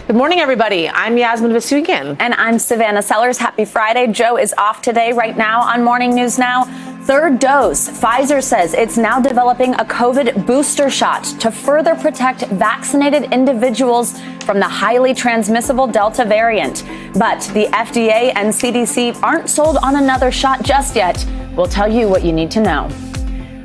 Good morning, everybody. I'm Yasmin Vasugian. And I'm Savannah Sellers. Happy Friday. Joe is off today right now on Morning News Now. Third dose. Pfizer says it's now developing a COVID booster shot to further protect vaccinated individuals from the highly transmissible Delta variant. But the FDA and CDC aren't sold on another shot just yet. We'll tell you what you need to know.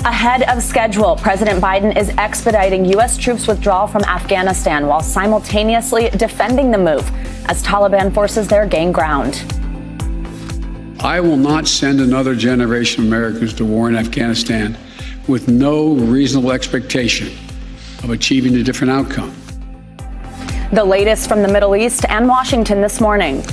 Ahead of schedule, President Biden is expediting U.S. troops withdrawal from Afghanistan while simultaneously defending the move as Taliban forces there gain ground. I will not send another generation of Americans to war in Afghanistan with no reasonable expectation of achieving a different outcome. The latest from the Middle East and Washington this morning.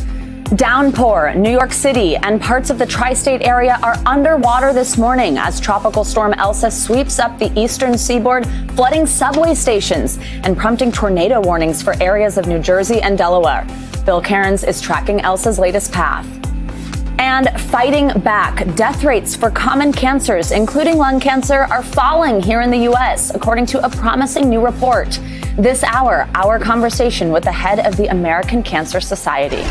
Downpour, New York City and parts of the tri-state area are underwater this morning as tropical storm Elsa sweeps up the eastern seaboard, flooding subway stations and prompting tornado warnings for areas of New Jersey and Delaware. Bill Cairns is tracking Elsa's latest path. And fighting back, death rates for common cancers, including lung cancer, are falling here in the U.S., according to a promising new report. This hour, our conversation with the head of the American Cancer Society.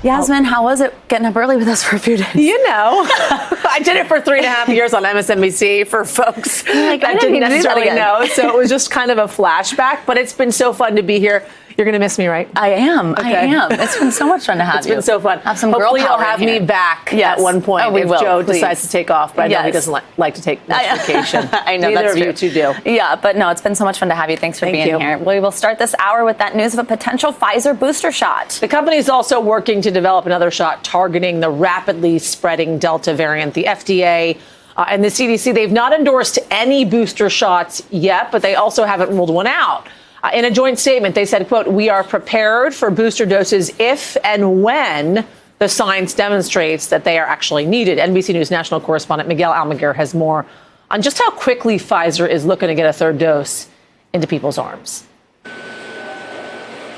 Yasmin, how was it getting up early with us for a few days? You know, I did it for 3.5 years on MSNBC for folks that didn't necessarily know. So it was just kind of a flashback, but it's been so fun to be here. You're going to miss me, right? I am. Okay. I am. It's been so much fun to have It's you. been so fun. Have some Hopefully girl you'll power have in me here. back Yes. at one point we if will, Joe please. decides to take off. But I know he doesn't like to take much vacation. I know Neither that's of true. you two do. Yeah, but no, it's been so much fun to have you. Thanks for being here. We will start this hour with that news of a potential Pfizer booster shot. The company is also working to develop another shot targeting the rapidly spreading Delta variant. The FDA and the CDC, they've not endorsed any booster shots yet, but they also haven't ruled one out. In a joint statement, they said, quote, "We are prepared for booster doses if and when the science demonstrates that they are actually needed." NBC News national correspondent Miguel Almaguer has more on just how quickly Pfizer is looking to get a third dose into people's arms.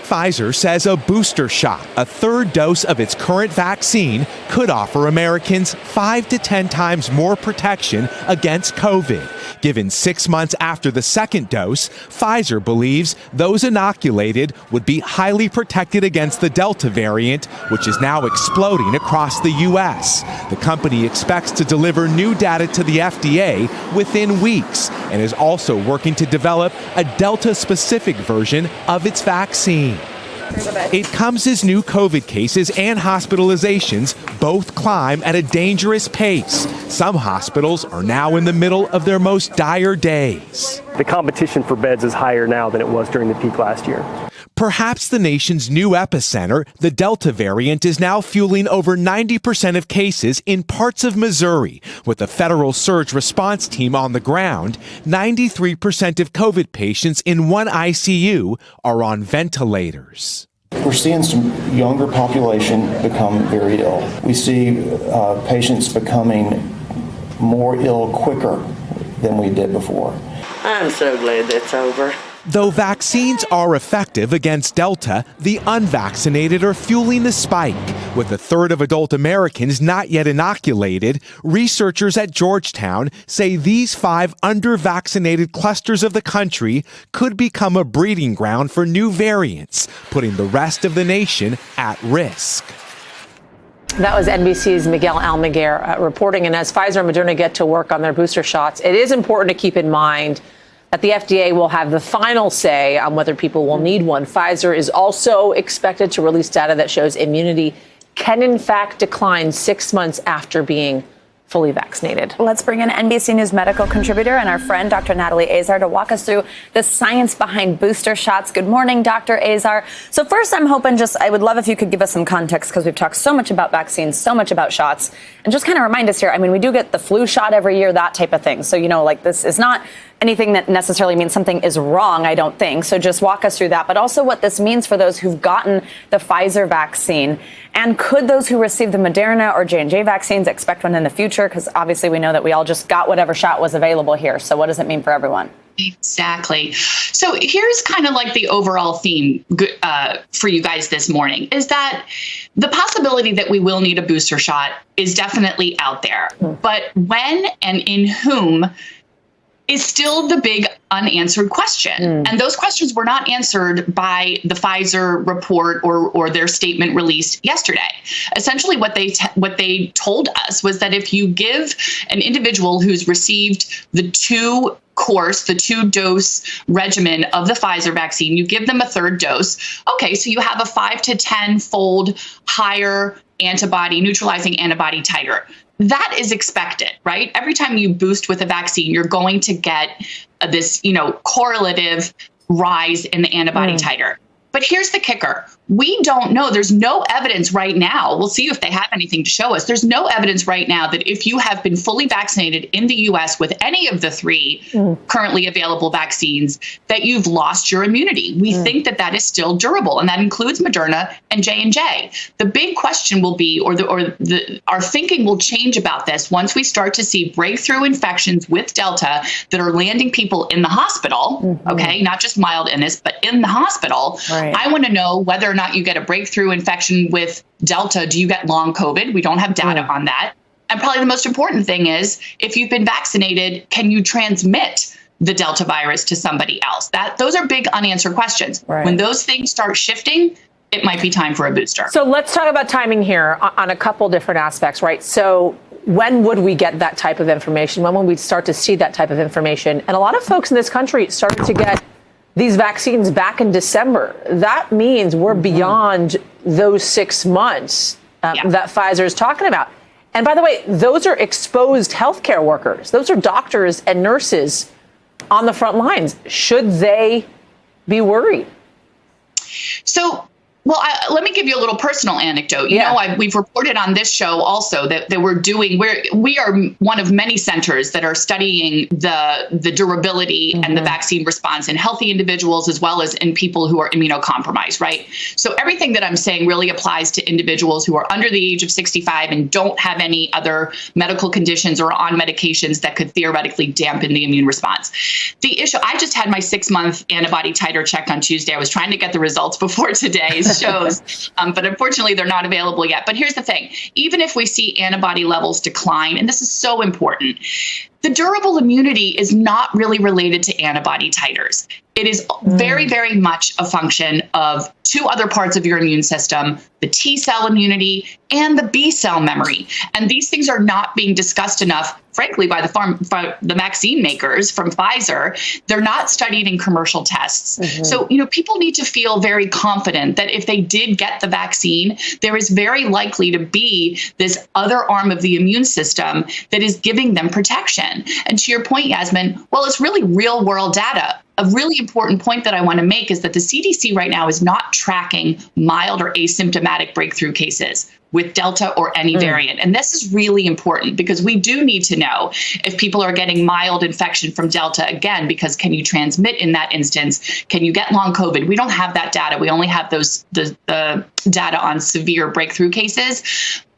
Pfizer says a booster shot, a third dose of its current vaccine, could offer Americans 5 to 10 times more protection against COVID. Given 6 months after the second dose, Pfizer believes those inoculated would be highly protected against the Delta variant, which is now exploding across the U.S. The company expects to deliver new data to the FDA within weeks and is also working to develop a Delta-specific version of its vaccine. It comes as new COVID cases and hospitalizations both climb at a dangerous pace. Some hospitals are now in the middle of their most dire days. The competition for beds is higher now than it was during the peak last year. Perhaps the nation's new epicenter, the Delta variant, is now fueling over 90% of cases in parts of Missouri. With the federal surge response team on the ground, 93% of COVID patients in one ICU are on ventilators. We're seeing some younger population become very ill. We see patients becoming more ill quicker than we did before. I'm so glad that's over. Though vaccines are effective against Delta, the unvaccinated are fueling the spike. With a third of adult Americans not yet inoculated, researchers at Georgetown say these 5 under-vaccinated clusters of the country could become a breeding ground for new variants, putting the rest of the nation at risk. That was NBC's Miguel Almaguer reporting. And as Pfizer and Moderna get to work on their booster shots, it is important to keep in mind that the FDA will have the final say on whether people will need one. Pfizer is also expected to release data that shows immunity can in fact decline 6 months after being fully vaccinated. Let's bring in NBC News medical contributor and our friend, Dr. Natalie Azar, to walk us through the science behind booster shots. Good morning, Dr. Azar. So first, I'm hoping I would love if you could give us some context, because we've talked so much about vaccines, so much about shots, and just kind of remind us here. I mean, we do get the flu shot every year, that type of thing. So, this is not anything that necessarily means something is wrong, I don't think. So just walk us through that, but also what this means for those who've gotten the Pfizer vaccine. And could those who receive the Moderna or J&J vaccines expect one in the future? Because obviously we know that we all just got whatever shot was available here. So what does it mean for everyone? Exactly. So here's kind of like the overall theme for you guys this morning, is that the possibility that we will need a booster shot is definitely out there. But when and in whom is still the big unanswered question. And those questions were not answered by the Pfizer report or their statement released yesterday. Essentially, what they told us was that if you give an individual who's received the two-dose regimen of the Pfizer vaccine, you give them a third dose. Okay, so you have a 5 to 10-fold higher neutralizing antibody titer. That is expected, right? Every time you boost with a vaccine, you're going to get this, correlative rise in the antibody titer. But here's the kicker. We don't know. There's no evidence right now. We'll see if they have anything to show us. There's no evidence right now that if you have been fully vaccinated in the U.S. with any of the 3 currently available vaccines, that you've lost your immunity. We think that is still durable, and that includes Moderna and J&J. The big question will be, our thinking will change about this once we start to see breakthrough infections with Delta that are landing people in the hospital, okay, not just mild illness, but in the hospital. Right. I want to know whether or not you get a breakthrough infection with Delta. Do you get long COVID? We don't have data on that. And probably the most important thing is, if you've been vaccinated, can you transmit the Delta virus to somebody else? Those are big unanswered questions. Right. When those things start shifting, it might be time for a booster. So let's talk about timing here on a couple different aspects, right? So when would we get that type of information? When would we start to see that type of information? And a lot of folks in this country started to get these vaccines back in December. That means we're beyond those 6 months that Pfizer is talking about. And by the way, those are exposed healthcare workers. Those are doctors and nurses on the front lines. Should they be worried? So, let me give you a little personal anecdote. We've reported on this show also that we are one of many centers that are studying the durability and the vaccine response in healthy individuals as well as in people who are immunocompromised, right? So everything that I'm saying really applies to individuals who are under the age of 65 and don't have any other medical conditions or on medications that could theoretically dampen the immune response. The issue, I just had my 6-month antibody titer checked on Tuesday. I was trying to get the results before today's shows, but unfortunately they're not available yet. But here's the thing, even if we see antibody levels decline, and this is so important, the durable immunity is not really related to antibody titers. It is very, very much a function of 2 other parts of your immune system, the T cell immunity and the B cell memory. And these things are not being discussed enough, frankly, by the vaccine makers from Pfizer. They're not studied in commercial tests. So, people need to feel very confident that if they did get the vaccine, there is very likely to be this other arm of the immune system that is giving them protection. And to your point, Yasmin, it's really real world data. A really important point that I want to make is that the CDC right now is not tracking mild or asymptomatic breakthrough cases with Delta or any variant. And this is really important because we do need to know if people are getting mild infection from Delta again, because can you transmit in that instance? Can you get long COVID? We don't have that data. We only have the data on severe breakthrough cases.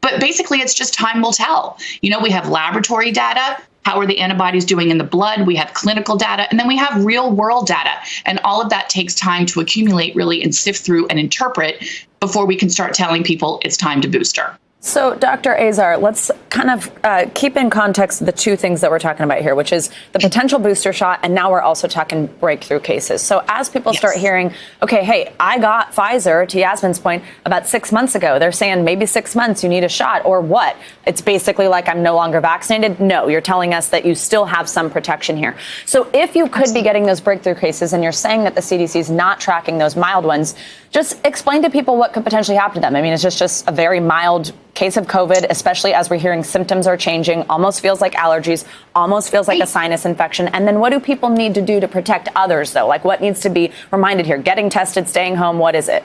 But basically, it's just time will tell. We have laboratory data. How are the antibodies doing in the blood? We have clinical data, and then we have real world data. And all of that takes time to accumulate really and sift through and interpret before we can start telling people it's time to booster. So, Dr. Azar, let's kind of keep in context the 2 things that we're talking about here, which is the potential booster shot, and now we're also talking breakthrough cases. So as people start hearing, okay, hey, I got Pfizer, to Yasmin's point, about 6 months ago. They're saying maybe 6 months you need a shot, or what? It's basically like I'm no longer vaccinated. No, you're telling us that you still have some protection here. So if you could be getting those breakthrough cases, and you're saying that the CDC is not tracking those mild ones, just explain to people what could potentially happen to them. I mean, it's just a very mild case of COVID, especially as we're hearing symptoms are changing, almost feels like allergies, almost feels like a sinus infection. And then what do people need to do to protect others, though? Like, what needs to be reminded here? Getting tested, staying home, what is it?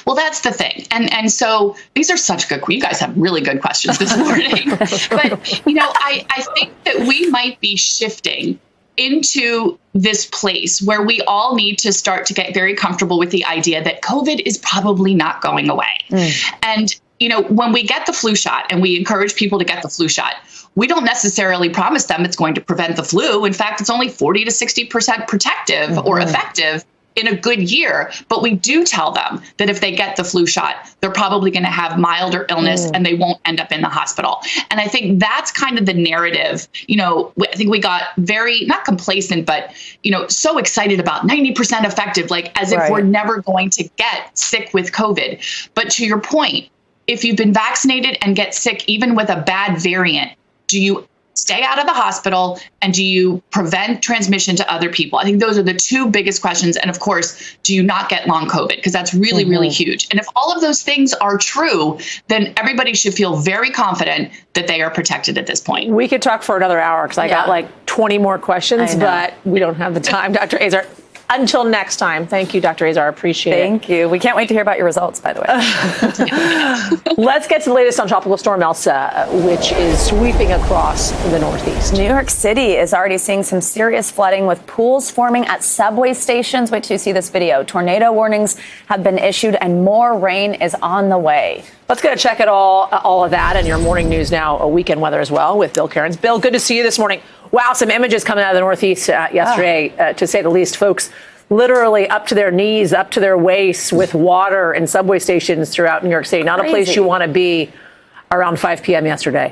Well, that's the thing. And so these are such good, you guys have really good questions this morning. But, I think that we might be shifting into this place where we all need to start to get very comfortable with the idea that COVID is probably not going away. And when we get the flu shot, and we encourage people to get the flu shot, we don't necessarily promise them it's going to prevent the flu. In fact, it's only 40 to 60% protective or effective in a good year, but we do tell them that if they get the flu shot, they're probably going to have milder illness and they won't end up in the hospital. And I think that's kind of the narrative. I think we got very, not complacent, but, so excited about 90% effective, like as if we're never going to get sick with COVID. But to your point, if you've been vaccinated and get sick, even with a bad variant, do you stay out of the hospital and do you prevent transmission to other people? I think those are the two biggest questions. And of course, do you not get long COVID? Because that's really, really huge. And if all of those things are true, then everybody should feel very confident that they are protected at this point. We could talk for another hour because I got like 20 more questions, but we don't have the time. Dr. Azar, until next time, thank you, Dr. Azar. Appreciate it. Thank you. We can't wait to hear about your results, by the way. Let's get to the latest on Tropical Storm Elsa, which is sweeping across the Northeast. New York City is already seeing some serious flooding with pools forming at subway stations. Wait till you see this video. Tornado warnings have been issued and more rain is on the way. Let's get a check at all of that and your morning news now, a weekend weather as well with Bill Cairns. Bill, good to see you this morning. Wow, some images coming out of the Northeast yesterday, to say the least. Folks literally up to their knees, up to their waists with water in subway stations throughout New York City. Not a place you want to be around 5 p.m. yesterday.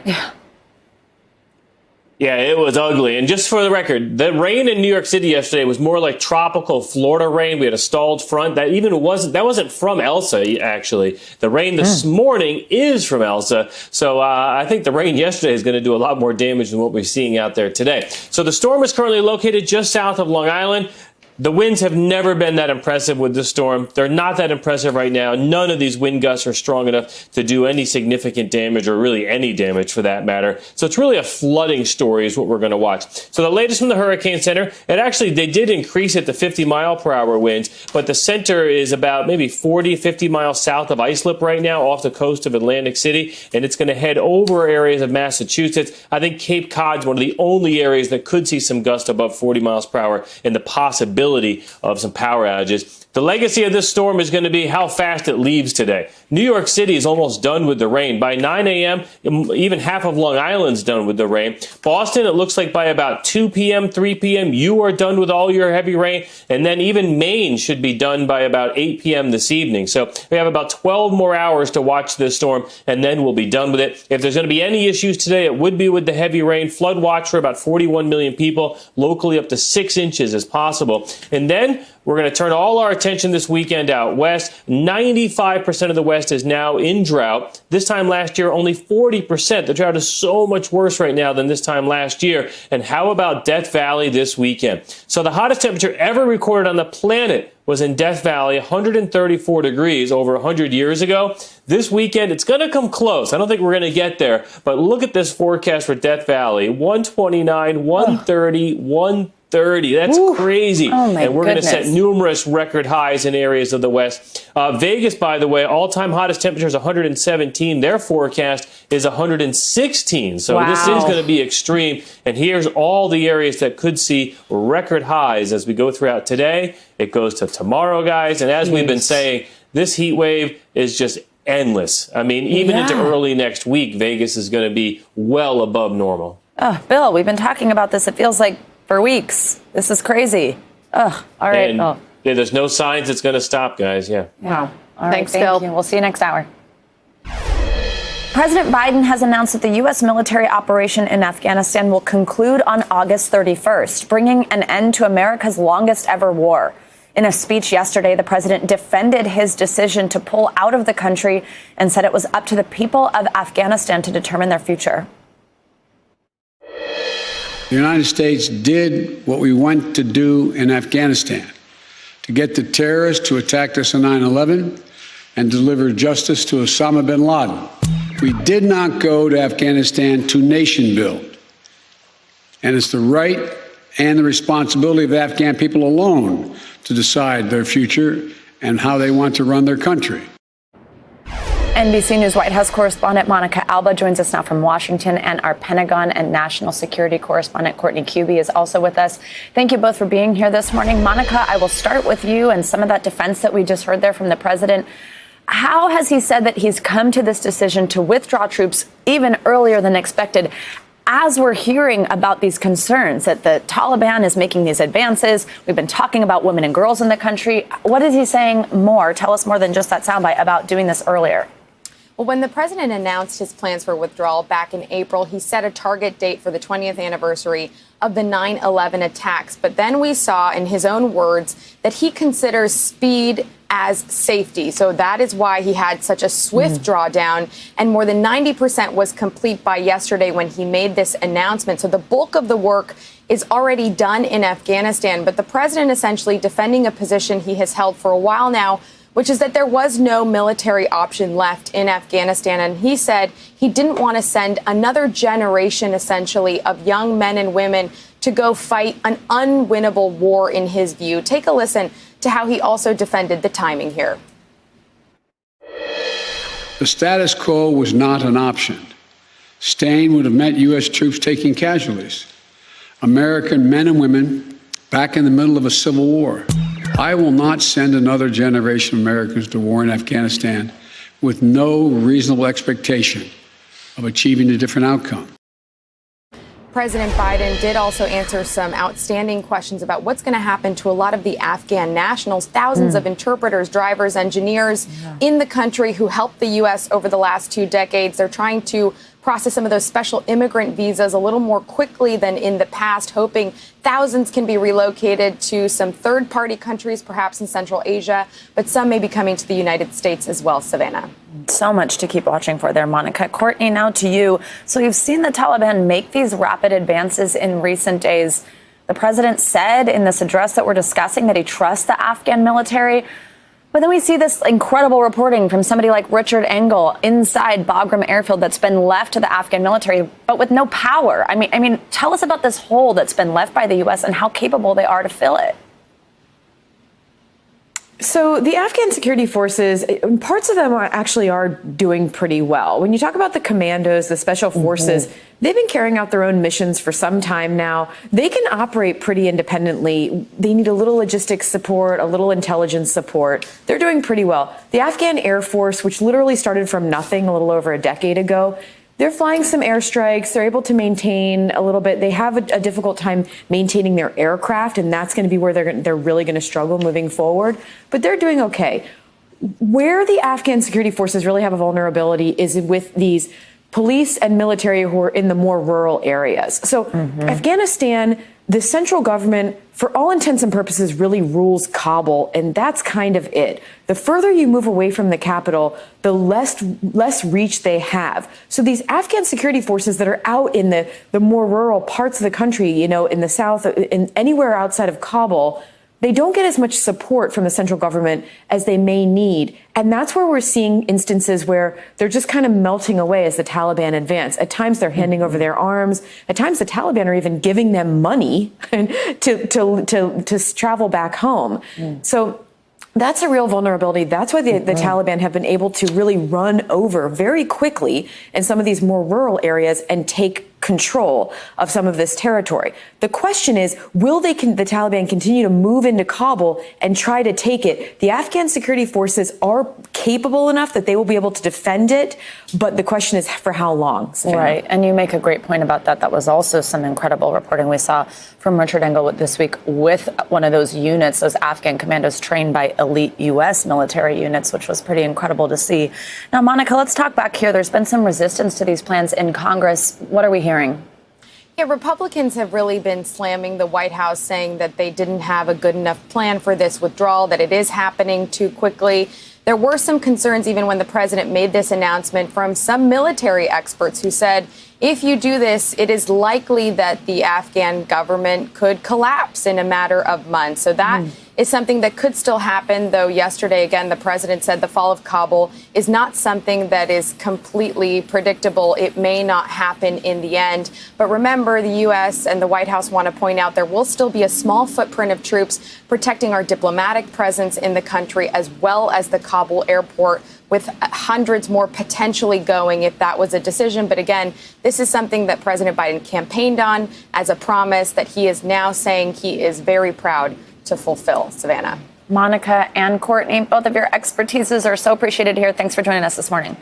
Yeah, it was ugly. And just for the record, the rain in New York City yesterday was more like tropical Florida rain. We had a stalled front. That wasn't from Elsa, actually. The rain this morning is from Elsa. So I think the rain yesterday is going to do a lot more damage than what we're seeing out there today. So the storm is currently located just south of Long Island. The winds have never been that impressive with this storm. They're not that impressive right now. None of these wind gusts are strong enough to do any significant damage or really any damage for that matter. So it's really a flooding story is what we're going to watch. So the latest from the Hurricane Center, they did increase it to 50-mile-per-hour winds, but the center is about maybe 40, 50 miles south of Islip right now off the coast of Atlantic City, and it's going to head over areas of Massachusetts. I think Cape Cod's one of the only areas that could see some gusts above 40 miles per hour and the possibility of some power outages. The legacy of this storm is going to be how fast it leaves today. New York City is almost done with the rain. By 9 a.m., even half of Long Island's done with the rain. Boston, it looks like by about 2 p.m., 3 p.m., you are done with all your heavy rain. And then even Maine should be done by about 8 p.m. this evening. So we have about 12 more hours to watch this storm, and then we'll be done with it. If there's going to be any issues today, it would be with the heavy rain. Flood watch for about 41 million people, locally up to 6 inches as possible. And then we're going to turn all our attention this weekend out west. 95% of the West is now in drought. This time last year, only 40%. The drought is so much worse right now than this time last year. And how about Death Valley this weekend? So the hottest temperature ever recorded on the planet was in Death Valley, 134 degrees over 100 years ago. This weekend, it's going to come close. I don't think we're going to get there. But look at this forecast for Death Valley. 129, 130, 130. That's crazy. Oh my and we're going to set goodness. numerous record highs in areas of the West. Vegas, by the way, all-time hottest temperature is 117. Their forecast is 116. So this is going to be extreme. And here's all the areas that could see record highs as we go throughout today. It goes to tomorrow, guys. And as we've been saying, this heat wave is just endless. I mean, even into early next week, Vegas is going to be well above normal. Oh, Bill, we've been talking about this. It feels like for weeks. This is crazy. All right. And, there's no signs it's going to stop, guys. Yeah. Wow. All Thanks, right, Bill. Thank you. We'll see you next hour. President Biden has announced that the U.S. military operation in Afghanistan will conclude on August 31st, bringing an end to America's longest ever war. In a speech yesterday, the president defended his decision to pull out of the country and said it was up to the people of Afghanistan to determine their future. The United States did what we went to do in Afghanistan, to get the terrorists who attacked us on 9/11 and deliver justice to Osama bin Laden. We did not go to Afghanistan to nation build. And it's the right and the responsibility of the Afghan people alone to decide their future and how they want to run their country. NBC News White House correspondent Monica Alba joins us now from Washington, and our Pentagon and national security correspondent Courtney Cubie is also with us. Thank you both for being here this morning. Monica, I will start with you and some of that defense that we just heard there from the president. How has he said that he's come to this decision to withdraw troops even earlier than expected? as we're hearing about these concerns that the Taliban is making these advances, we've been talking about women and girls in the country. What is he saying more? Tell us more than just that soundbite about doing this earlier. Well, when the president announced his plans for withdrawal back in April, he set a target date for the 20th anniversary of the 9/11 attacks. But then we saw, in his own words, that he considers speed as safety. So that is why he had such a swift drawdown. And more than 90% was complete by yesterday when he made this announcement. So the bulk of the work is already done in Afghanistan. But the president essentially defending a position he has held for a while now, which is that there was no military option left in Afghanistan. And he said he didn't want to send another generation, essentially, of young men and women to go fight an unwinnable war, in his view. Take a listen to how he also defended the timing here. The status quo was not an option. Staying would have meant U.S. troops taking casualties. American men and women back in the middle of a civil war. I will not send another generation of Americans to war in Afghanistan with no reasonable expectation of achieving a different outcome. President Biden did also answer some outstanding questions about what's going to happen to a lot of the Afghan nationals, thousands of interpreters, drivers, engineers in the country who helped the U.S. over the last 2 decades. They're trying to process some of those special immigrant visas a little more quickly than in the past, hoping thousands can be relocated to some third-party countries, perhaps in Central Asia, but some may be coming to the United States as well, Savannah. So much to keep watching for there, Monica. Courtney, now to you. So you've seen the Taliban make these rapid advances in recent days. The president said in this address that we're discussing that he trusts the Afghan military. But then we see this incredible reporting from somebody like Richard Engel inside Bagram Airfield that's been left to the Afghan military, but with no power. I mean, tell us about this hole that's been left by the U.S. and how capable they are to fill it. So the Afghan security forces, parts of them actually are doing pretty well. When you talk about the commandos, the special forces, they've been carrying out their own missions for some time now. They can operate pretty independently. They need a little logistics support, a little intelligence support. They're doing pretty well. The Afghan Air Force, which literally started from nothing a little over a decade ago, they're flying some airstrikes. They're able to maintain a little bit. They have a difficult time maintaining their aircraft, and that's going to be where they're really going to struggle moving forward. But they're doing okay. Where the Afghan security forces really have a vulnerability is with these police and military who are in the more rural areas. So Afghanistan, the central government, for all intents and purposes, really rules Kabul, and that's kind of it. The further you move away from the capital, the less reach they have. So these Afghan security forces that are out in the more rural parts of the country, you know, in the south, in anywhere outside of Kabul, they don't get as much support from the central government as they may need. And that's where we're seeing instances where they're just kind of melting away as the Taliban advance. At times they're handing over their arms. At times the Taliban are even giving them money to travel back home. So that's a real vulnerability. That's why the Taliban have been able to really run over very quickly in some of these more rural areas and take control of some of this territory. The question is, will the Taliban continue to move into Kabul and try to take it? The Afghan security forces are capable enough that they will be able to defend it, but the question is for how long, Savannah? Right, and you make a great point about that. That was also some incredible reporting we saw from Richard Engel this week with one of those units, those Afghan commandos trained by elite U.S. military units, which was pretty incredible to see. Now, Monica, let's talk back here. There's been some resistance to these plans in Congress. What are we hearing? Yeah, Republicans have really been slamming the White House, saying that they didn't have a good enough plan for this withdrawal, that it is happening too quickly. There were some concerns even when the president made this announcement from some military experts who said, if you do this, it is likely that the Afghan government could collapse in a matter of months. So that is something that could still happen, though yesterday, again, the president said the fall of Kabul is not something that is completely predictable. It may not happen in the end. But remember, the U.S. and the White House want to point out there will still be a small footprint of troops protecting our diplomatic presence in the country, as well as the Kabul airport, with hundreds more potentially going if that was a decision. But again, this is something that President Biden campaigned on as a promise that he is now saying he is very proud to fulfill. Savannah. Monica and Courtney, both of your expertises are so appreciated here. Thanks for joining us this morning.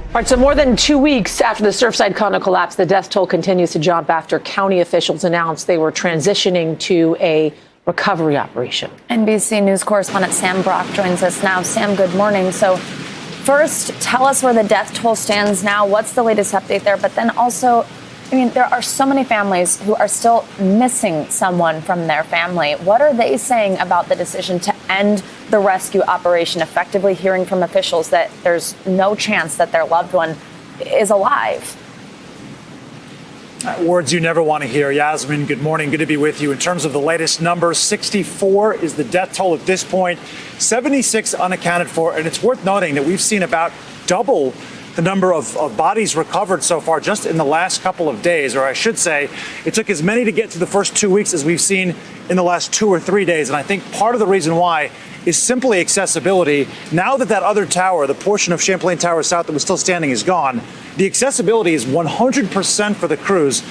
All right, so more than 2 weeks after the Surfside condo collapse, the death toll continues to jump after county officials announced they were transitioning to a recovery operation. NBC News correspondent Sam Brock joins us now. Sam, good morning. So first, tell us where the death toll stands now. What's the latest update there? But then also, I mean, there are so many families who are still missing someone from their family. What are they saying about the decision to end the rescue operation, effectively hearing from officials that there's no chance that their loved one is alive? Words you never want to hear. Yasmin, good morning. Good to be with you. In terms of the latest numbers, 64 is the death toll at this point, 76 unaccounted for. And it's worth noting that we've seen about double the number of bodies recovered so far just in the last couple of days, or I should say, it took as many to get to the first 2 weeks as we've seen in the last 2 or 3 days. And I think part of the reason why is simply accessibility. Now that that other tower, the portion of Champlain Tower South that was still standing, is gone, the accessibility is 100% for the crews,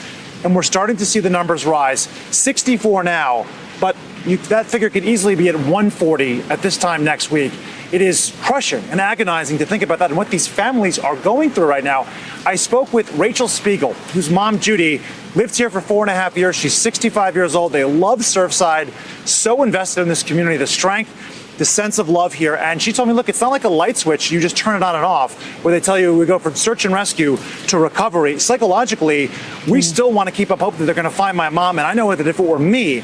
and we're starting to see the numbers rise. 64 now, but that figure could easily be at 140 at this time next week. It is crushing and agonizing to think about that and what these families are going through right now. I spoke with Rachel Spiegel, whose mom, Judy, lived here for 4.5 years. She's 65 years old. They love Surfside, so invested in this community, the strength, the sense of love here. And she told me, look, it's not like a light switch. You just turn it on and off, where they tell you we go from search and rescue to recovery. Psychologically, we still want to keep up hope that they're going to find my mom. And I know that if it were me,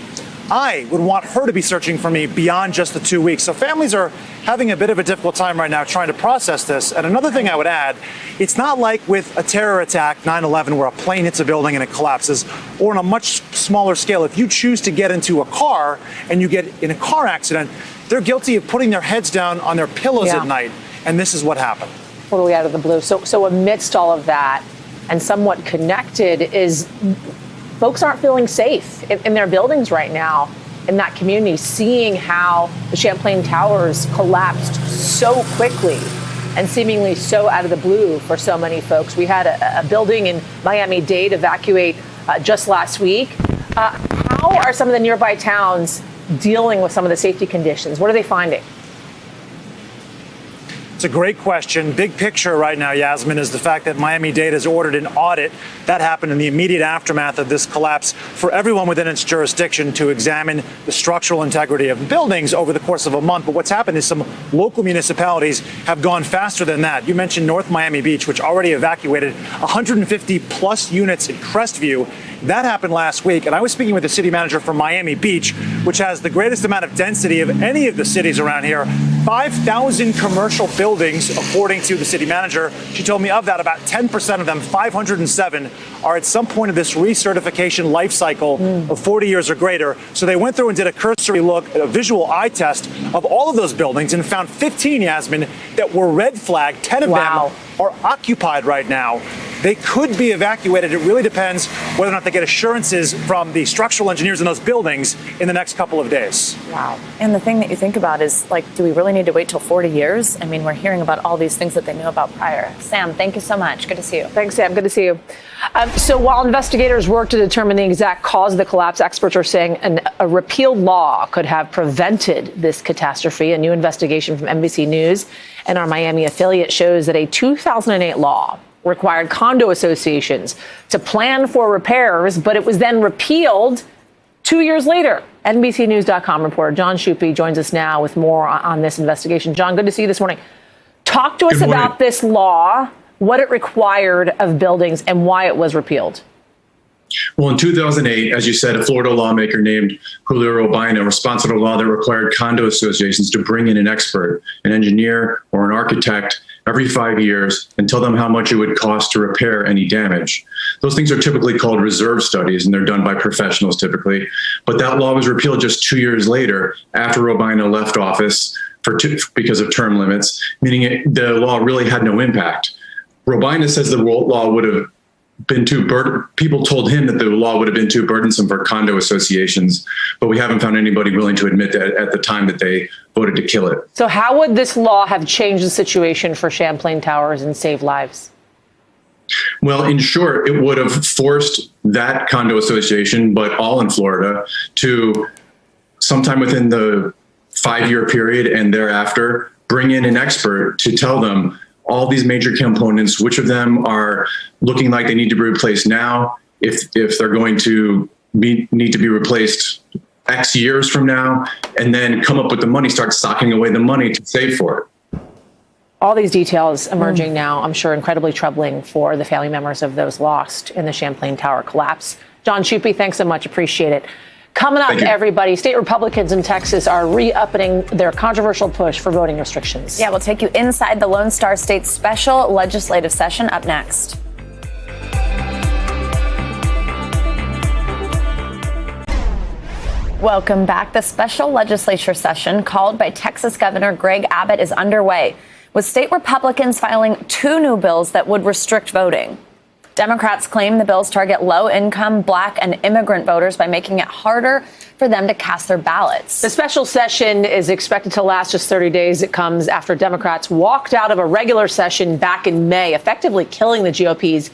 I would want her to be searching for me beyond just the 2 weeks. So families are having a bit of a difficult time right now trying to process this. And another thing I would add, it's not like with a terror attack, 9/11, where a plane hits a building and it collapses, or on a much smaller scale. If you choose to get into a car and you get in a car accident, they're guilty of putting their heads down on their pillows at night. And this is what happened. Totally out of the blue. So amidst all of that, and somewhat connected, is folks aren't feeling safe in their buildings right now in that community, seeing how the Champlain Towers collapsed so quickly and seemingly so out of the blue for so many folks. We had a building in Miami-Dade evacuate just last week. How are some of the nearby towns dealing with some of the safety conditions? What are they finding? It's a great question. Big picture right now, Yasmin, is the fact that Miami-Dade has ordered an audit. That happened in the immediate aftermath of this collapse for everyone within its jurisdiction to examine the structural integrity of buildings over the course of a month. But what's happened is some local municipalities have gone faster than that. You mentioned North Miami Beach, which already evacuated 150 plus units in Crestview. That happened last week. And I was speaking with the city manager for Miami Beach, which has the greatest amount of density of any of the cities around here. 5,000 commercial buildings, according to the city manager. She told me of that, about 10% of them, 507, are at some point of this recertification life cycle of 40 years or greater. So they went through and did a cursory look, a visual eye test of all of those buildings, and found 15, Yasmin, that were red flagged. 10 of them are occupied right now. They could be evacuated. It really depends whether or not they get assurances from the structural engineers in those buildings in the next couple of days. Wow. And the thing that you think about is, like, do we really need to wait till 40 years? I mean, we're hearing about all these things that they knew about prior. Sam, thank you so much. Good to see you. Thanks, Sam. Good to see you. So while investigators work to determine the exact cause of the collapse, experts are saying a repealed law could have prevented this catastrophe. A new investigation from NBC News and our Miami affiliate shows that a 2008 law required condo associations to plan for repairs, but it was then repealed 2 years later. NBCNews.com reporter John Shupe joins us now with more on this investigation. John, good to see you this morning. Talk to us about this law, what it required of buildings, and why it was repealed. Well, in 2008, as you said, a Florida lawmaker named Julio Robina sponsored a law that required condo associations to bring in an expert, an engineer or an architect, every 5 years and tell them how much it would cost to repair any damage. Those things are typically called reserve studies, and they're done by professionals typically. But that law was repealed just 2 years later after Robina left office because of term limits, meaning the law really had no impact. Robina says the law would have been too people told him that the law would have been too burdensome for condo associations, but we haven't found anybody willing to admit that at the time that they voted to kill it. So how would this law have changed the situation for Champlain Towers and saved lives? Well, in short, it would have forced that condo association, but all in Florida, to sometime within the 5-year period and thereafter bring in an expert to tell them all these major components, which of them are looking like they need to be replaced now, if they're going to need to be replaced X years from now, and then come up with the money, start socking away the money to save for it. All these details emerging now, I'm sure incredibly troubling for the family members of those lost in the Champlain Tower collapse. John Schuppe, thanks so much. Appreciate it. Coming up, everybody, state Republicans in Texas are re-upping their controversial push for voting restrictions. Yeah, we'll take you inside the Lone Star State's special legislative session up next. Welcome back. The special legislature session called by Texas Governor Greg Abbott is underway, with state Republicans filing 2 new bills that would restrict voting. Democrats claim the bills target low-income, Black, and immigrant voters by making it harder for them to cast their ballots. The special session is expected to last just 30 days. It comes after Democrats walked out of a regular session back in May, effectively killing the GOP's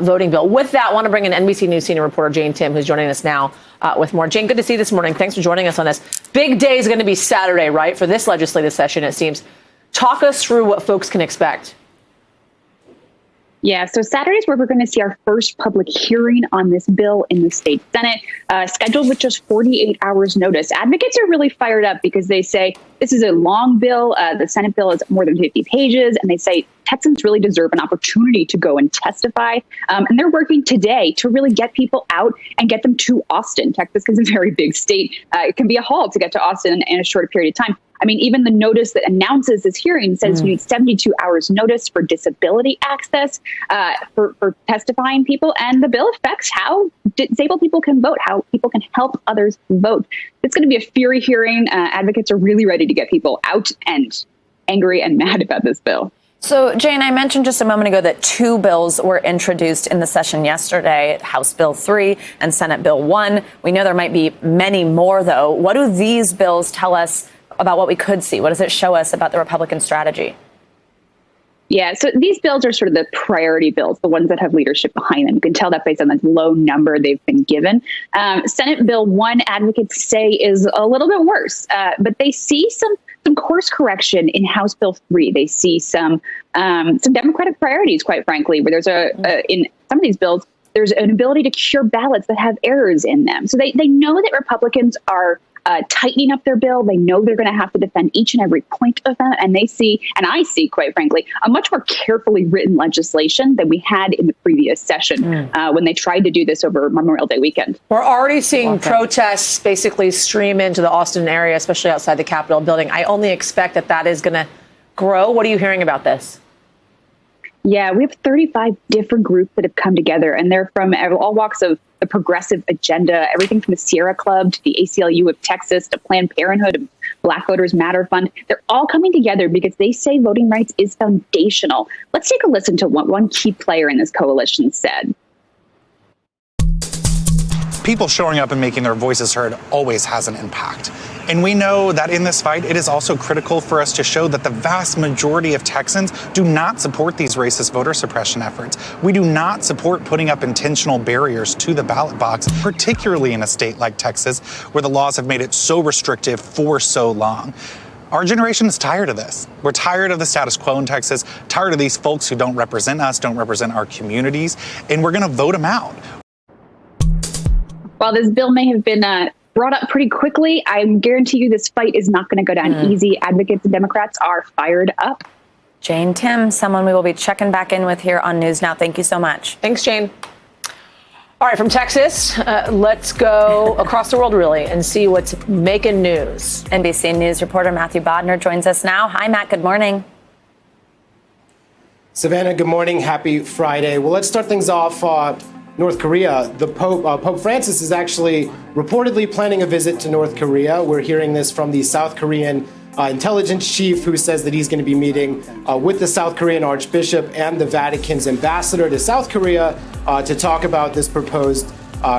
voting bill. With that, I want to bring in NBC News senior reporter Jane Tim, who's joining us now with more. Jane, good to see you this morning. Thanks for joining us on this. Big day is going to be Saturday, right, for this legislative session, it seems. Talk us through what folks can expect. Yeah, so Saturday is where we're going to see our first public hearing on this bill in the state Senate, scheduled with just 48 hours notice. Advocates are really fired up because they say this is a long bill. The Senate bill is more than 50 pages, and they say Texans really deserve an opportunity to go and testify. And they're working today to really get people out and get them to Austin. Texas is a very big state. It can be a haul to get to Austin in a short period of time. I mean, even the notice that announces this hearing says you need 72 hours notice for disability access for testifying people. And the bill affects how disabled people can vote, how people can help others vote. It's going to be a fiery hearing. Advocates are really ready to get people out and angry and mad about this bill. So, Jane, I mentioned just a moment ago that 2 bills were introduced in the session yesterday, House Bill 3 and Senate Bill 1. We know there might be many more, though. What do these bills tell us about what we could see? What does it show us about the Republican strategy? Yeah, so these bills are sort of the priority bills, the ones that have leadership behind them. You can tell that based on the low number they've been given. Senate Bill 1, advocates say, is a little bit worse, but they see some course correction in House Bill 3. They see some Democratic priorities, quite frankly, where there's in some of these bills, there's an ability to cure ballots that have errors in them. So they know that Republicans are tightening up their bill. They know they're going to have to defend each and every point of that. And they see, and I see, quite frankly, a much more carefully written legislation than we had in the previous session when they tried to do this over Memorial Day weekend. We're already seeing protests basically stream into the Austin area, especially outside the Capitol building. I only expect that is going to grow. What are you hearing about this? Yeah, we have 35 different groups that have come together, and they're from all walks of the progressive agenda, everything from the Sierra Club to the ACLU of Texas to Planned Parenthood and Black Voters Matter Fund. They're all coming together because they say voting rights is foundational. Let's take a listen to what one key player in this coalition said. People showing up and making their voices heard always has an impact. And we know that in this fight, it is also critical for us to show that the vast majority of Texans do not support these racist voter suppression efforts. We do not support putting up intentional barriers to the ballot box, particularly in a state like Texas, where the laws have made it so restrictive for so long. Our generation is tired of this. We're tired of the status quo in Texas, tired of these folks who don't represent us, don't represent our communities, and we're going to vote them out. While this bill may have been brought up pretty quickly, I guarantee you this fight is not going to go down easy. Advocates and Democrats are fired up. Jane Tim, someone we will be checking back in with here on News Now. Thank you so much. Thanks, Jane. All right, from Texas, let's go across the world, really, and see what's making news. NBC News reporter Matthew Bodner joins us now. Hi, Matt. Good morning. Savannah, good morning. Happy Friday. Well, let's start things off. North Korea. The Pope Francis is actually reportedly planning a visit to North Korea. We're hearing this from the South Korean intelligence chief, who says that he's going to be meeting with the South Korean Archbishop and the Vatican's ambassador to South Korea to talk about this proposed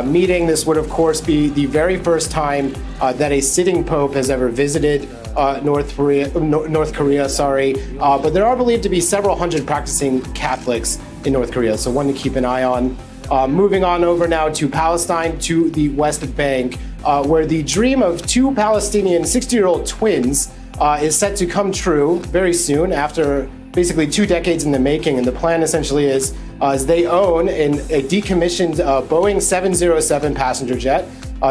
meeting. This would, of course, be the very first time that a sitting pope has ever visited North Korea. But there are believed to be several hundred practicing Catholics in North Korea, so one to keep an eye on. Moving on over now to Palestine, to the West Bank, where the dream of 2 Palestinian 60-year-old twins is set to come true very soon after basically 2 decades in the making. And the plan essentially is they own a decommissioned Boeing 707 passenger jet.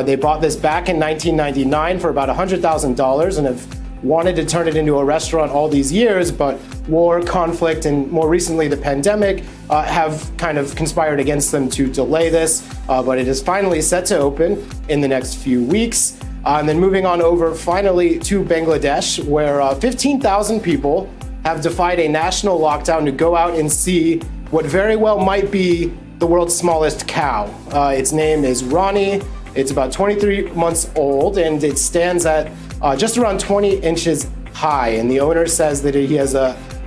They bought this back in 1999 for about $100,000 and have wanted to turn it into a restaurant all these years, but war, conflict, and more recently the pandemic have kind of conspired against them to delay this, but it is finally set to open in the next few weeks. And then moving on over finally to Bangladesh, where 15,000 people have defied a national lockdown to go out and see what very well might be the world's smallest cow. Its name is Ronnie. It's about 23 months old, and it stands at just around 20 inches high. And the owner says that he has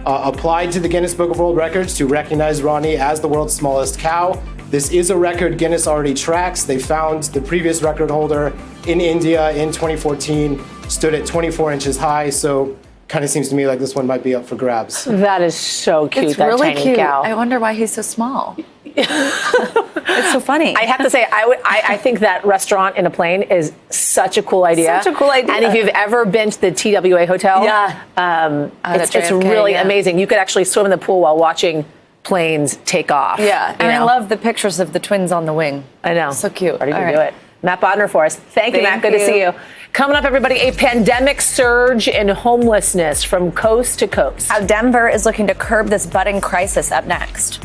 applied to the Guinness Book of World Records to recognize Ronnie as the world's smallest cow. This is a record Guinness already tracks. They found the previous record holder in India in 2014, stood at 24 inches high. So kind of seems to me like this one might be up for grabs. That is so cute. It's that really tiny cute. cow. I wonder why he's so small. It's so funny. I have to say, I think that restaurant in a plane is such a cool idea. Such a cool idea. And if you've ever been to the TWA hotel, it's really amazing. You could actually swim in the pool while watching planes take off. Yeah, and I love the pictures of the twins on the wing. I know. So cute. Ready to do it. Matt Bodner for us. Thank you, Matt. Good to see you. Coming up, everybody, a pandemic surge in homelessness from coast to coast. How Denver is looking to curb this budding crisis up next.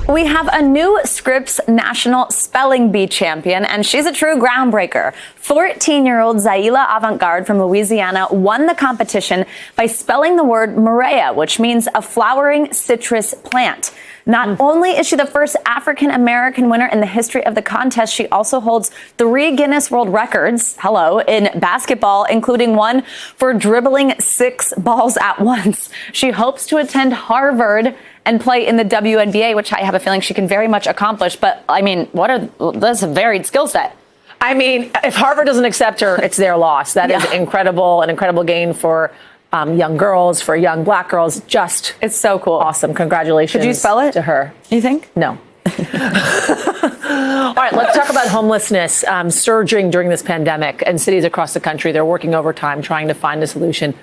We have a new Scripps National Spelling Bee champion, and she's a true groundbreaker. 14-year-old Zaila Avantgarde from Louisiana won the competition by spelling the word Maria, which means a flowering citrus plant. Not only is she the first African-American winner in the history of the contest, she also holds 3 Guinness World Records, in basketball, including one for dribbling 6 balls at once. She hopes to attend Harvard and play in the WNBA, which I have a feeling she can very much accomplish. But, I mean, that's a varied skill set. I mean, if Harvard doesn't accept her, it's their loss. That is incredible, an incredible gain for young girls, for young black girls. It's so cool. Awesome. Congratulations. Could you spell it? To her. You think? No. All right, let's talk about homelessness surging during this pandemic. And cities across the country, they're working overtime trying to find a solution.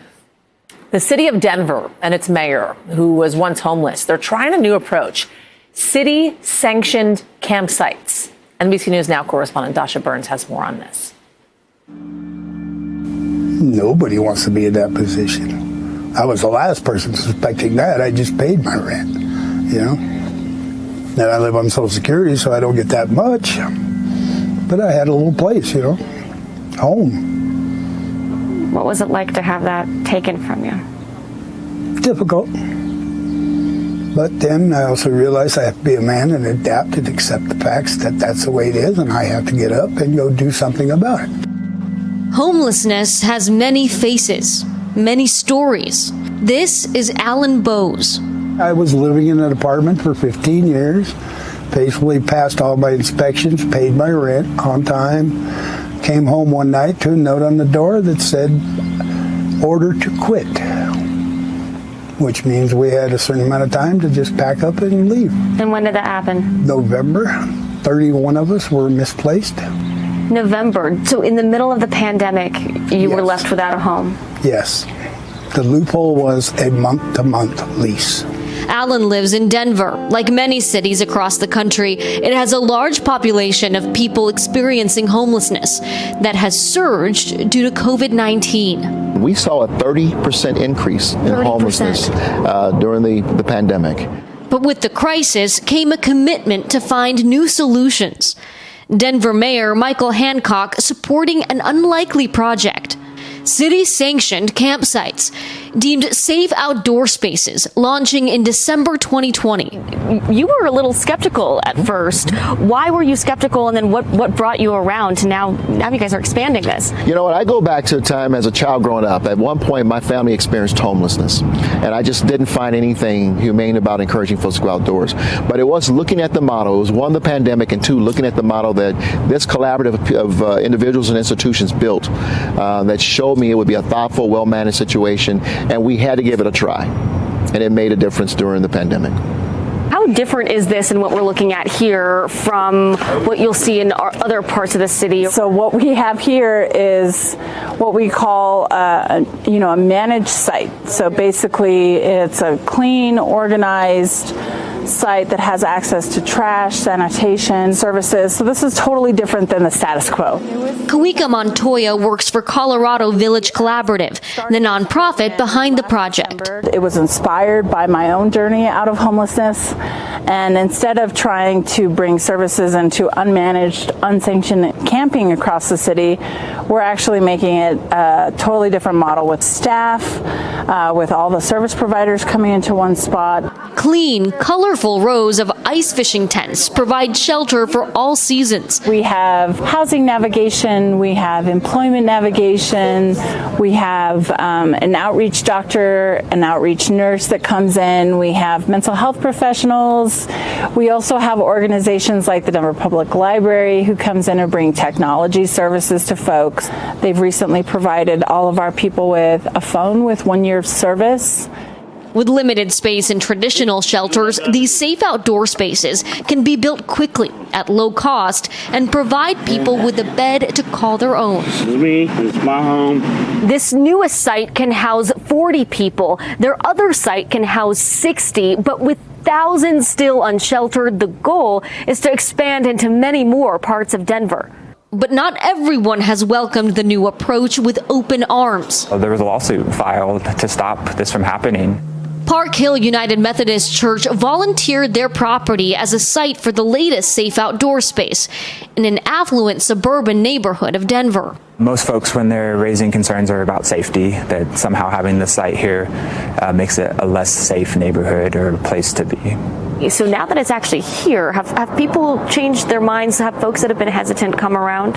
The city of Denver and its mayor, who was once homeless, they're trying a new approach. City-sanctioned campsites. NBC News Now correspondent Dasha Burns has more on this. Nobody wants to be in that position. I was the last person suspecting that. I just paid my rent, And I live on Social Security, so I don't get that much. But I had a little place, home. What was it like to have that taken from you? Difficult. But then I also realized I have to be a man and adapt and accept the facts that that's the way it is, and I have to get up and go do something about it. Homelessness has many faces, many stories. This is Alan Bowes. I was living in an apartment for 15 years, faithfully passed all my inspections, paid my rent on time, came home one night to a note on the door that said, order to quit, which means we had a certain amount of time to just pack up and leave. And when did that happen? November. 31 of us were misplaced. November. So in the middle of the pandemic, you were left without a home? Yes. The loophole was a month-to-month lease. Alan lives in Denver. Like many cities across the country, it has a large population of people experiencing homelessness that has surged due to COVID-19. We saw a 30% increase in homelessness during the pandemic. But with the crisis came a commitment to find new solutions. Denver Mayor Michael Hancock supporting an unlikely project. City-sanctioned campsites, deemed safe outdoor spaces, launching in December 2020. You were a little skeptical at first. Why were you skeptical, and then what brought you around to now you guys are expanding this? You know what, I go back to a time as a child growing up. At one point, my family experienced homelessness, and I just didn't find anything humane about encouraging folks to go outdoors. But it was looking at the model. It was one, the pandemic, and two, looking at the model that this collaborative of individuals and institutions built that showed me it would be a thoughtful, well-managed situation, and we had to give it a try. And it made a difference during the pandemic. How different is this and what we're looking at here from what you'll see in other parts of the city? So what we have here is what we call a managed site. So basically it's a clean, organized site that has access to trash, sanitation services. So this is totally different than the status quo. Kawika Montoya works for Colorado Village Collaborative, the nonprofit behind the project. It was inspired by my own journey out of homelessness. And instead of trying to bring services into unmanaged, unsanctioned camping across the city, we're actually making it a totally different model with staff, with all the service providers coming into one spot. Clean, colorful rows of ice fishing tents provide shelter for all seasons. We have housing navigation, we have employment navigation, we have an outreach doctor, an outreach nurse that comes in, we have mental health professionals. We also have organizations like the Denver Public Library who comes in and bring technology services to folks. They've recently provided all of our people with a phone with 1 year of service. With limited space in traditional shelters, these safe outdoor spaces can be built quickly at low cost and provide people with a bed to call their own. This is me. This is my home. This newest site can house 40 people. Their other site can house 60, but with thousands still unsheltered, the goal is to expand into many more parts of Denver. But not everyone has welcomed the new approach with open arms. There was a lawsuit filed to stop this from happening. Park Hill United Methodist Church volunteered their property as a site for the latest safe outdoor space in an affluent suburban neighborhood of Denver. Most folks, when they're raising concerns, are about safety, that somehow having the site here makes it a less safe neighborhood or place to be. So now that it's actually here, have people changed their minds? Have folks that have been hesitant come around?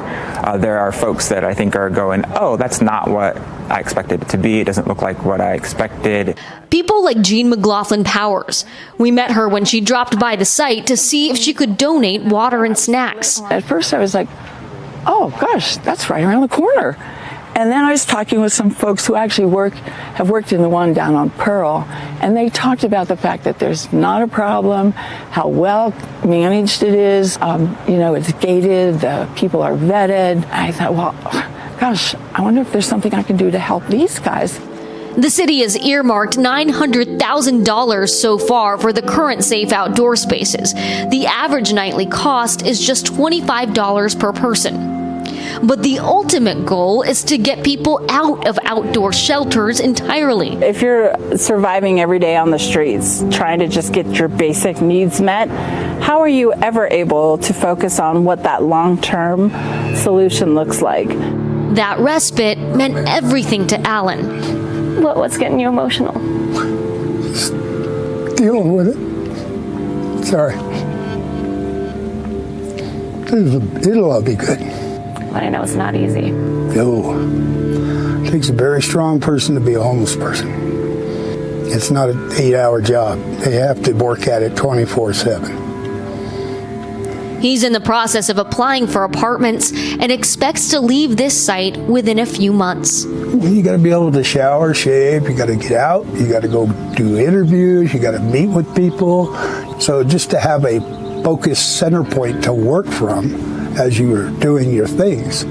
There are folks that I think are going, oh, that's not what I expected it to be. It doesn't look like what I expected. People like Jean McLaughlin Powers. We met her when she dropped by the site to see if she could donate water and snacks. At first I was like, oh gosh, that's right around the corner. And then I was talking with some folks who actually have worked in the one down on Pearl, and they talked about the fact that there's not a problem, how well managed it is. It's gated, the people are vetted. I thought, well, gosh, I wonder if there's something I can do to help these guys. The city has earmarked $900,000 so far for the current safe outdoor spaces. The average nightly cost is just $25 per person. But the ultimate goal is to get people out of outdoor shelters entirely. If you're surviving every day on the streets, trying to just get your basic needs met, how are you ever able to focus on what that long-term solution looks like? That respite meant everything to Alan. What's getting you emotional? Just dealing with it. Sorry. It'll all be good. But I know it's not easy. No. It takes a very strong person to be a homeless person. It's not an 8-hour job. They have to work at it 24/7. He's in the process of applying for apartments and expects to leave this site within a few months. You got to be able to shower, shave, you got to get out, you got to go do interviews, you got to meet with people. So just to have a focused center point to work from as you are doing your things,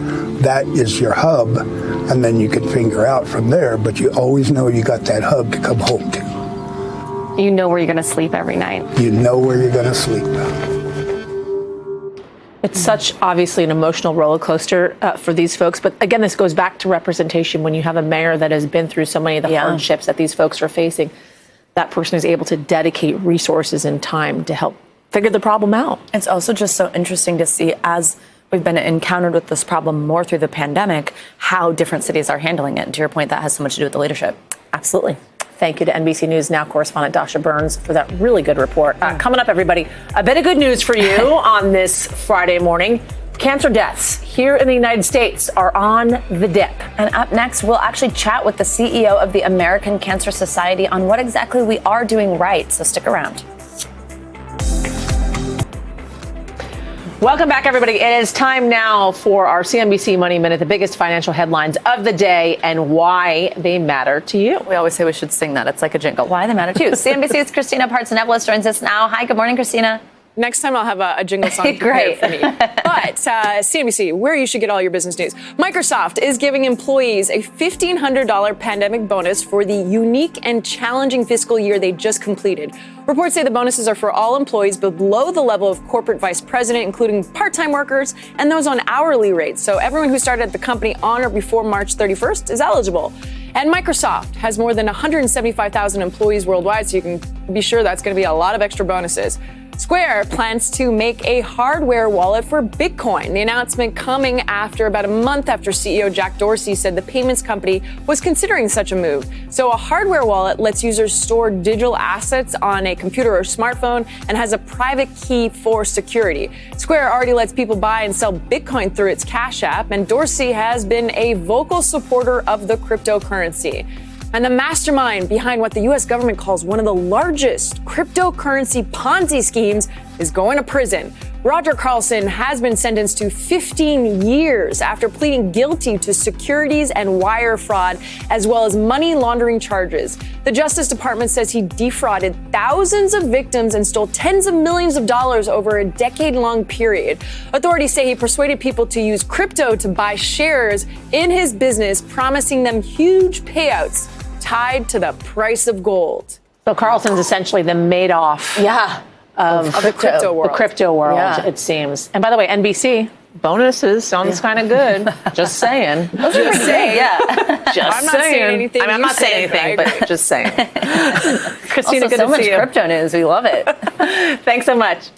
that is your hub, and then you can figure out from there, but you always know you got that hub to come home to. You know where you're going to sleep every night. You know where you're going to sleep. It's such, obviously, an emotional roller coaster for these folks. But again, this goes back to representation. When you have a mayor that has been through so many of the hardships that these folks are facing, that person is able to dedicate resources and time to help figure the problem out. It's also just so interesting to see, as we've been encountered with this problem more through the pandemic, how different cities are handling it. And to your point, that has so much to do with the leadership. Absolutely. Thank you to NBC News Now correspondent Dasha Burns for that really good report. Coming up, everybody, a bit of good news for you on this Friday morning. Cancer deaths here in the United States are on the dip. And up next, we'll actually chat with the CEO of the American Cancer Society on what exactly we are doing right. So stick around. Welcome back, everybody. It is time now for our CNBC Money Minute, the biggest financial headlines of the day and why they matter to you. We always say we should sing that. It's like a jingle. Why they matter to you. CNBC's Christina Partsinevelos joins us now. Hi, good morning, Christina. Next time I'll have a jingle song Great. prepared for me. But CNBC, where you should get all your business news. Microsoft is giving employees a $1,500 pandemic bonus for the unique and challenging fiscal year they just completed. Reports say the bonuses are for all employees below the level of corporate vice president, including part-time workers and those on hourly rates. So everyone who started at the company on or before March 31st is eligible. And Microsoft has more than 175,000 employees worldwide, so you can be sure that's going to be a lot of extra bonuses. Square plans to make a hardware wallet for Bitcoin. The announcement coming after about a month after CEO Jack Dorsey said the payments company was considering such a move. So a hardware wallet lets users store digital assets on a computer or smartphone and has a private key for security. Square already lets people buy and sell Bitcoin through its Cash App, and Dorsey has been a vocal supporter of the cryptocurrency. And the mastermind behind what the U.S. government calls one of the largest cryptocurrency Ponzi schemes is going to prison. Roger Carlson has been sentenced to 15 years after pleading guilty to securities and wire fraud, as well as money laundering charges. The Justice Department says he defrauded thousands of victims and stole tens of millions of dollars over a decade-long period. Authorities say he persuaded people to use crypto to buy shares in his business, promising them huge payouts tied to the price of gold. So Carlson's essentially the Madoff of the crypto world. The crypto world, it seems. And by the way, NBC, bonuses sounds kind of good. Just saying. Just saying. Just I'm not saying anything. I'm not saying anything, but just saying. Christina, also, good so to much see you. crypto news. We love it. Thanks so much.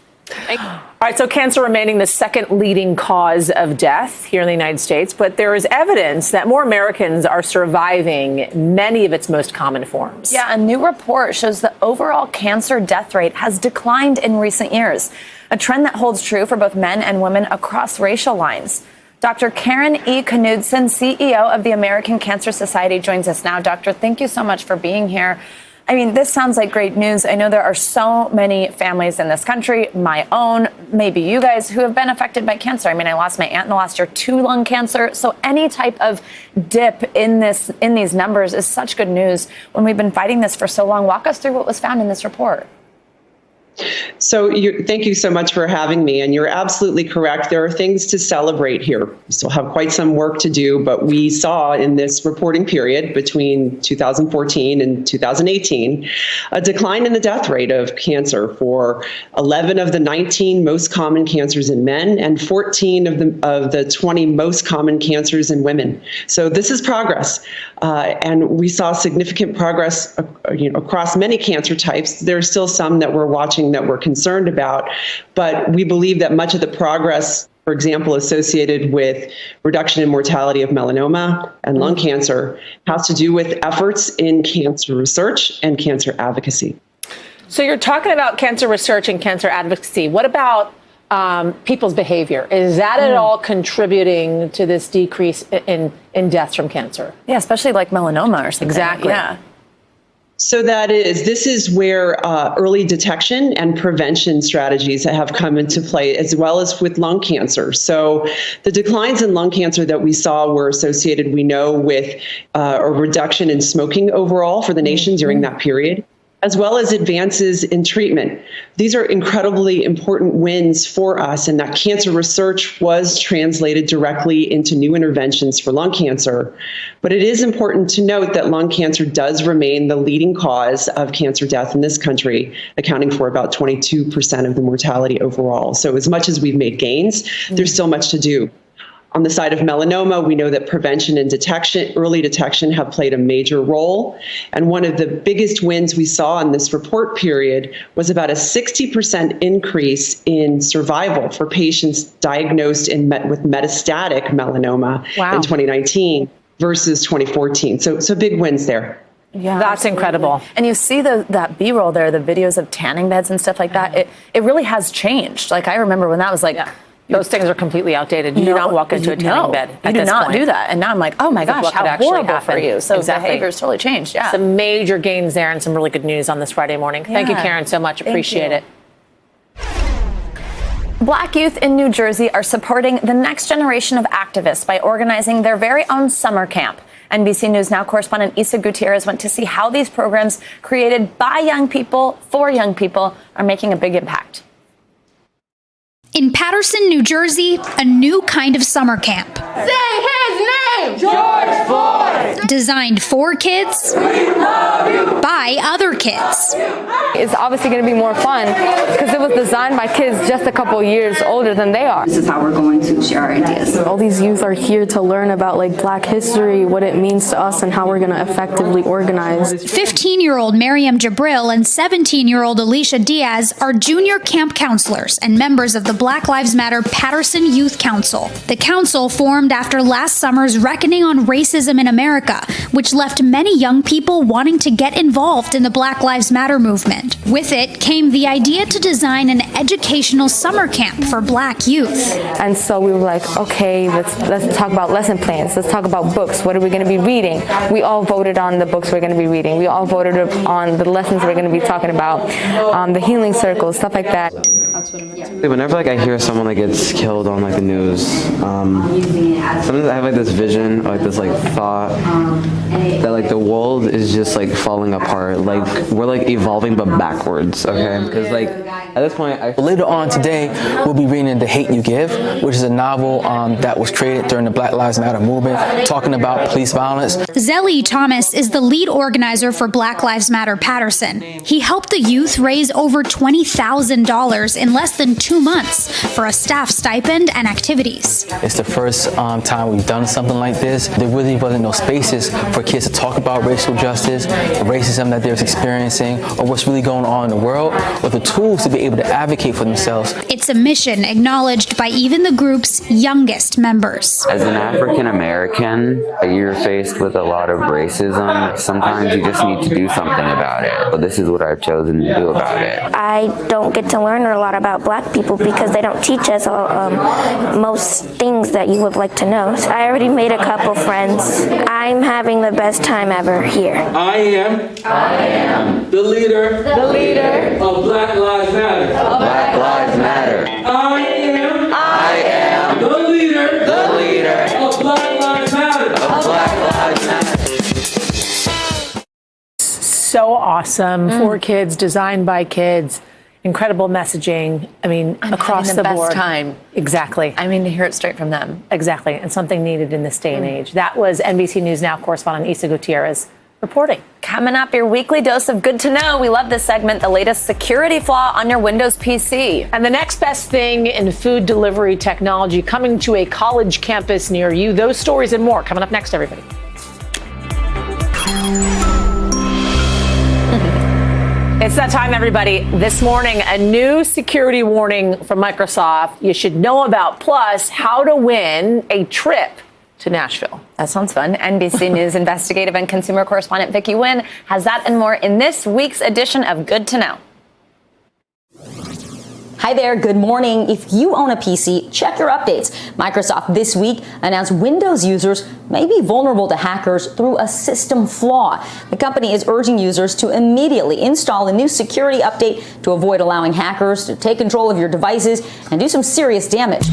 All right, so cancer remaining the second leading cause of death here in the United States, but there is evidence that more Americans are surviving many of its most common forms. Yeah, a new report shows the overall cancer death rate has declined in recent years, a trend that holds true for both men and women across racial lines. Dr. Karen E. Knudsen, CEO of the American Cancer Society, joins us now. Doctor, thank you so much for being here. I mean, this sounds like great news. I know there are so many families in this country, my own, maybe you guys, who have been affected by cancer. I mean, I lost my aunt in the last year to lung cancer. So any type of dip in these numbers is such good news when we've been fighting this for so long. Walk us through what was found in this report. So thank you so much for having me. And you're absolutely correct. There are things to celebrate here. We still have quite some work to do, but we saw in this reporting period between 2014 and 2018 a decline in the death rate of cancer for 11 of the 19 most common cancers in men and 14 of the 20 most common cancers in women. So this is progress. And we saw significant progress across many cancer types. There are still some that we're watching that we're concerned about, but we believe that much of the progress, for example, associated with reduction in mortality of melanoma and lung cancer, has to do with efforts in cancer research and cancer advocacy. So you're talking about cancer research and cancer advocacy. What about people's behavior? Is that at all contributing to this decrease in deaths from cancer? Yeah, especially like melanoma or something. Exactly. Yeah. So this is where early detection and prevention strategies have come into play, as well as with lung cancer. So the declines in lung cancer that we saw were associated, we know, with a reduction in smoking overall for the nation during that period, as well as advances in treatment. These are incredibly important wins for us, and that cancer research was translated directly into new interventions for lung cancer. But it is important to note that lung cancer does remain the leading cause of cancer death in this country, accounting for about 22% of the mortality overall. So as much as we've made gains, there's still much to do. On the side of melanoma, we know that prevention and early detection have played a major role. And one of the biggest wins we saw in this report period was about a 60% increase in survival for patients diagnosed with metastatic melanoma in 2019 versus 2014. So big wins there. Yeah, that's incredible. And you see that B-roll there, the videos of tanning beds and stuff like that. It really has changed. Like, I remember when that was like... Yeah. Those things are completely outdated. You do not walk into a tanning bed at this point. You do not do that. And now I'm like, oh my gosh, how horrible for you. So behavior's totally changed. Yeah. Some major gains there and some really good news on this Friday morning. Thank you, Karen, so much. Appreciate it. Black youth in New Jersey are supporting the next generation of activists by organizing their very own summer camp. NBC News Now correspondent Isa Gutierrez went to see how these programs created by young people for young people are making a big impact. In Paterson, New Jersey, a new kind of summer camp. Say his name! George Floyd! Designed for kids, by other kids. It's obviously going to be more fun because it was designed by kids just a couple years older than they are. This is how we're going to share our ideas. All these youth are here to learn about Black history, what it means to us, and how we're going to effectively organize. 15-year-old Miriam Jabril and 17-year-old Alicia Diaz are junior camp counselors and members of the Black Lives Matter Paterson Youth Council. The council formed after last summer's reckoning on racism in America, which left many young people wanting to get involved in the Black Lives Matter movement. With it came the idea to design an educational summer camp for Black youth. And so we were like, okay, let's talk about lesson plans. Let's talk about books. What are we going to be reading? We all voted on the books we're going to be reading. We all voted on the lessons we're going to be talking about, the healing circles, stuff like that. Whenever I hear someone that gets killed on the news, sometimes I have this vision, or this thought that the world is just falling apart. We're evolving but backwards. Okay, because at this point, later on today we'll be reading The Hate You Give, which is a novel that was created during the Black Lives Matter movement, talking about police violence. Zelly Thomas is the lead organizer for Black Lives Matter Paterson. He helped the youth raise over $20,000 in less than 2 months for a staff stipend and activities. It's the first time we've done something like this. There really wasn't no spaces for kids to talk about racial justice, the racism that they're experiencing, or what's really going on in the world, or the tools to be able to advocate for themselves. It's a mission acknowledged by even the group's youngest members. As an African American, you're faced with a lot of racism. Sometimes you just need to do something about it. But this is what I've chosen to do about it. I don't get to learn a lot about Black people because they don't teach us most things that you would like to know. So I already made a couple friends. I'm having the best time ever here. I am the leader of Black Lives Matter. Black Lives Matter. I am the leader of Black Lives Matter. Black Lives Matter. So awesome. For kids, designed by kids. Incredible messaging. I mean, across the board. Best time. Exactly. To hear it straight from them. Exactly. And something needed in this day and age. That was NBC News Now correspondent Isa Gutierrez reporting. Coming up, your weekly dose of good to know. We love this segment, the latest security flaw on your Windows PC. And the next best thing in food delivery technology coming to a college campus near you. Those stories and more coming up next, everybody. It's that time, everybody. This morning, a new security warning from Microsoft. You should know about. Plus, how to win a trip to Nashville. That sounds fun. NBC News investigative and consumer correspondent Vicki Nguyen has that and more in this week's edition of Good to Know. Hi there, good morning. If you own a PC, check your updates. Microsoft this week announced Windows users may be vulnerable to hackers through a system flaw. The company is urging users to immediately install a new security update to avoid allowing hackers to take control of your devices and do some serious damage.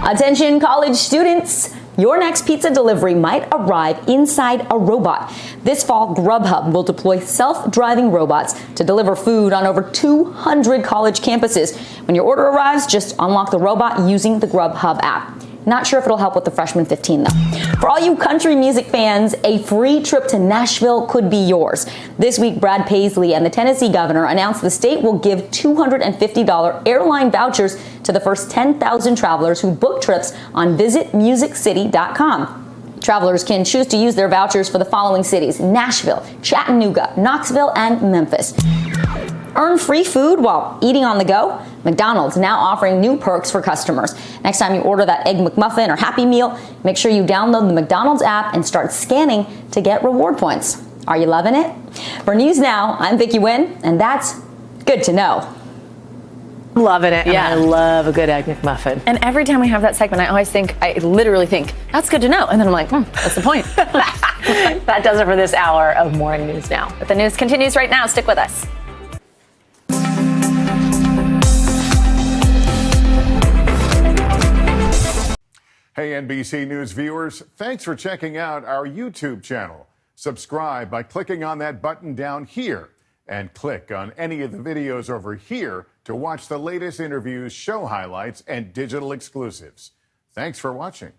Attention, college students. Your next pizza delivery might arrive inside a robot. This fall, Grubhub will deploy self-driving robots to deliver food on over 200 college campuses. When your order arrives, just unlock the robot using the Grubhub app. Not sure if it'll help with the freshman 15, though. For all you country music fans, a free trip to Nashville could be yours. This week, Brad Paisley and the Tennessee governor announced the state will give $250 airline vouchers to the first 10,000 travelers who book trips on visitmusiccity.com. Travelers can choose to use their vouchers for the following cities: Nashville, Chattanooga, Knoxville, and Memphis. Earn free food while eating on the go. McDonald's now offering new perks for customers. Next time you order that Egg McMuffin or Happy Meal, make sure you download the McDonald's app and start scanning to get reward points. Are you loving it? For News Now, I'm Vicki Nguyen, and that's Good to Know. Loving it. Yeah. And I love a good Egg McMuffin. And every time we have that segment, I literally think, that's good to know. And then I'm like, what's the point? That does it for this hour of Morning News Now. But the news continues right now. Stick with us. Hey, NBC News viewers, thanks for checking out our YouTube channel. Subscribe by clicking on that button down here and click on any of the videos over here to watch the latest interviews, show highlights, and digital exclusives. Thanks for watching.